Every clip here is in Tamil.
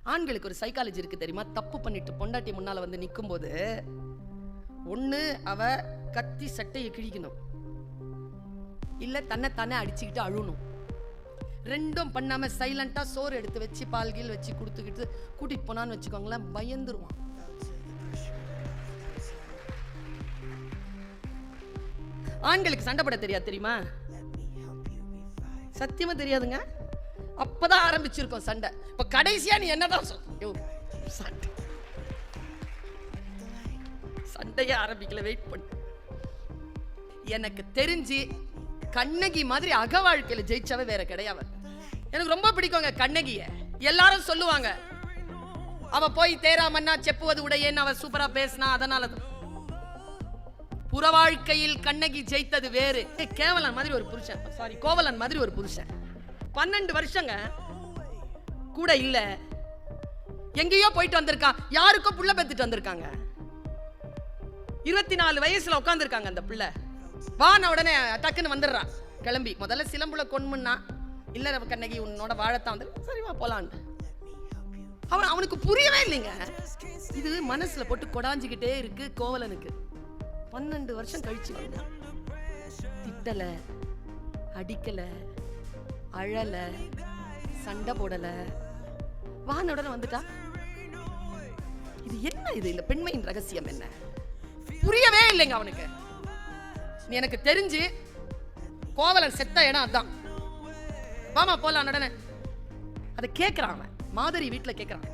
ஆண்களுக்கு ஒரு சைக்காலஜி இருக்கு தெரியுமா? தப்பு பண்ணிட்டு பொண்டாட்டி முன்னால வந்து நிற்கும் போது ஒண்ணு அவ கத்தி சட்டையை கிழிக்கணும், இல்ல தன்னை தானே அடிச்சுக்கிட்டு அழுணும். ரெண்டும் பண்ணாம சைலண்டா சோறு எடுத்து வச்சு பால்கீல் வச்சு கொடுத்துக்கிட்டு கூட்டிட்டு போனான்னு வச்சுக்கோங்களேன், பயந்துருவான். ஆண்களுக்கு சண்டை போட தெரியாது தெரியுமா? சத்தியமா தெரியாதுங்க. அப்பதான் ஆரம்பிச்சிருக்கோம் சண்டை. இப்ப கடைசியா நீ என்னதான் சண்டைய ஆரம்பிக்கல, வெயிட் பண்ணு. எனக்கு தெரிஞ்சு கண்ணகி மாதிரி அக வாழ்க்கையில ஜெயிச்சவ வேற கிடையாது. எனக்கு ரொம்ப பிடிக்குங்க கண்ணகிய. எல்லாரும் சொல்லுவாங்க அவ போய் தேராமன்னா செப்புவது உடையேன்னு அவ சூப்பரா பேசினா, அதனால புற வாழ்க்கையில் கண்ணகி ஜெயித்தது வேறு. கேவலன் மாதிரி ஒரு புருஷன், சாரி கோவலன் மாதிரி ஒரு புருஷன் 12 வருஷங்க கூட இல்ல, எங்கேயோ போயிட்டு வந்திருக்கான், யாருக்கோ புள்ள பெத்துட்டு வந்திருக்காங்க. 24 வயசுல உட்கார்ந்துருக்காங்க அந்த பிள்ளை. வான உடனே டக்குன்னு வந்துடுறான் கிளம்பி. முதல்ல சிலம்புல கொன்முன்னா, இல்ல கண்ணகி உன்னோட வாழத்தான் வந்து, சரி வா போலான்னு. அவனுக்கு புரியவே இல்லைங்க. இது மனசுல போட்டு கொடாஞ்சிக்கிட்டே இருக்கு கோவலனுக்கு. 12 வருஷம் கழிச்சு வந்தா திட்டல, அடிக்கல, அழல, சண்டை போடல, வான உடனே வந்துட்டா. இது என்ன? இது இல்ல பெண்மையின் ரகசியம் என்ன? புரியவே இல்லைங்க அவனுக்கு. எனக்கு தெரிஞ்சு கோவலன் செத்த இடம் அதான். வாமா போலாம் உடனே அதை கேட்கிறான் அவன். மாதரி வீட்டுல கேட்கிறான்.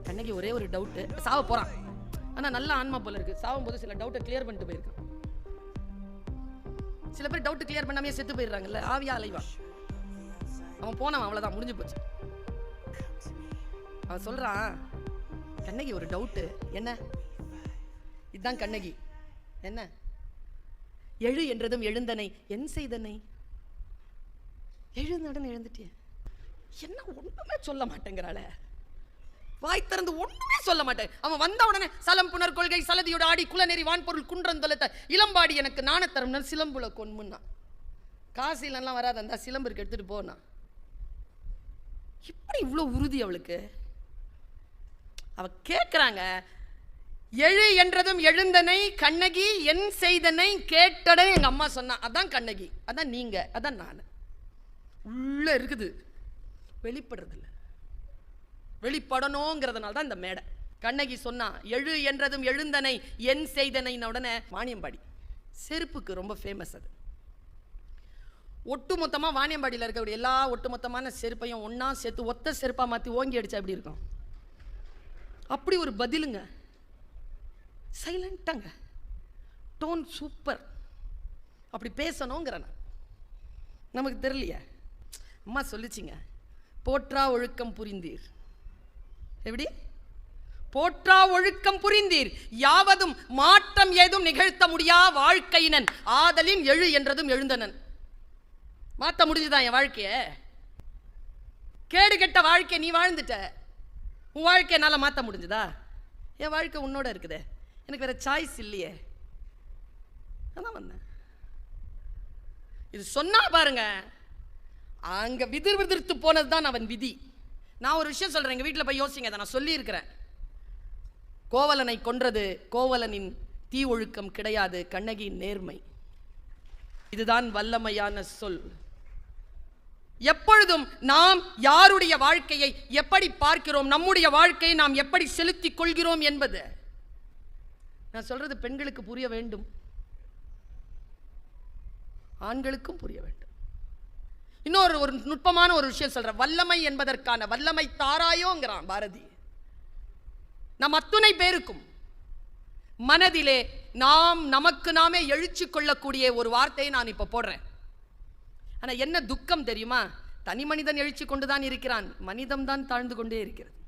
கண்ணகி ஒரே ஒரு டவுட், சாவ போறான். ஆனா நல்ல ஆன்மா போல இருக்கு, சாவும் போது சில டவுட்டை கிளியர் பண்ணிட்டு போயிருக்கான். சில பேர் டவுட் கிளியர் பண்ணாமே செத்து போயிடுறாங்கல்ல, ஆவியா அலைவா. அவன் போனவன், அவ்வளவுதான், முடிஞ்சு போச்சு. அவன் சொல்றான் கண்ணகி ஒரு டவுட். என்ன? இதுதான் கண்ணகி. என்ன? எழு என்றதும் எழுந்தனை என் செய்தனை. எழுந்தடன் எழுந்துட்டிய, என்ன ஒண்ணுமே சொல்ல மாட்டேங்கிறாள, வாய் திறந்து ஒண்ணுமே சொல்ல மாட்டேன். அவன் வந்த உடனே சலம் புனர் கொள்கை சலதியோட ஆடி குலநெறி வான்பொருள் குன்றந்தொலத்த இளம்பாடி எனக்கு நாணத்தரம் சிலம்புல கொன்முன்னா. காசிலாம் வராது, அந்த சிலம்புக்கு எடுத்துட்டு போனா. இப்படி இவ்வளவு உறுதி அவளுக்கு. அவ கேட்கிறாங்க, எழு என்றதும் எழுந்தனை கண்ணகி என் செய்தனை கேட்டடனே எங்க அம்மா சொன்னா. அதான் கண்ணகி, அதான் நீங்க, அதான் நான். உள்ள இருக்குது, வெளிப்படுறது இல்லை. வெளிப்படணுங்கிறதுனால தான் இந்த மேடை. கண்ணகி சொன்னா எழு என்றதும் எழுந்தனை என் செய்தனை உடனே வாணியம்பாடி செருப்புக்கு ரொம்ப ஃபேமஸ். அது ஒட்டுமொத்தமா வாணியம்பாடியில் இருக்கக்கூடிய எல்லா ஒட்டுமொத்தமான செருப்பையும் ஒன்னா சேர்த்து ஒத்த செருப்பா மாத்தி ஓங்கி அடிச்சா எப்படி இருக்கும்? அப்படி ஒரு பதிலுங்க. சைலண்டாங்க, டோன் சூப்பர். அப்படி பேசணுங்கிற நமக்கு தெரியலையே. அம்மா சொல்லிச்சிங்க, போற்றா ஒழுக்கம் புரிந்தீர். எப்படி? போற்றா ஒழுக்கம் புரிந்தீர், யாவதும் மாற்றம் ஏதும் நிகழ்த்த முடியா வாழ்க்கையினன் ஆதலின் எழு என்றதும் எழுந்தனன். மாற்ற முடிஞ்சுதான் என் வாழ்க்கைய? கேடு கெட்ட வாழ்க்கை நீ வாழ்ந்துட்ட, உன் வாழ்க்கை என்னால மாற்ற முடிஞ்சுதா? என் வாழ்க்கை உன்னோட இருக்குதே, எனக்கு வேற சாய்ஸ் இல்லையே. அதான் வந்தேன். இது சொன்னா பாருங்க, அங்க விதிர்த்து போனதுதான் அவன் விதி. நான் ஒரு விஷயம் சொல்றேன், எங்க வீட்டில் போய் யோசிங்க. நான் சொல்லி இருக்கிறேன், கோவலனை கொன்றது கோவலனின் தீ ஒழுக்கம் கிடையாது, கண்ணகியின் நேர்மை. இதுதான் வல்லமையான சொல். எப்பொழுதும் நாம் யாருடைய வாழ்க்கையை எப்படி பார்க்கிறோம், நம்முடைய வாழ்க்கையை நாம் எப்படி செலுத்திக் கொள்கிறோம் என்பது. நான் சொல்றது பெண்களுக்கு புரிய வேண்டும், ஆண்களுக்கும் புரிய வேண்டும். இன்னொரு ஒரு நுட்பமான ஒரு விஷயம் சொல்றேன். வல்லமை என்பதற்கான வல்லமை தாராயோங்கிறான் பாரதி. நம் அத்துணை பேருக்கும் மனதிலே நாம் நமக்கு நாமே எழுச்சி கொள்ளக்கூடிய ஒரு வார்த்தையை நான் இப்ப போடுறேன். ஆனா என்ன துக்கம் தெரியுமா? தனி மனிதன் எழுச்சி கொண்டுதான் இருக்கிறான், மனிதம் தான் தாழ்ந்து கொண்டே இருக்கிறது.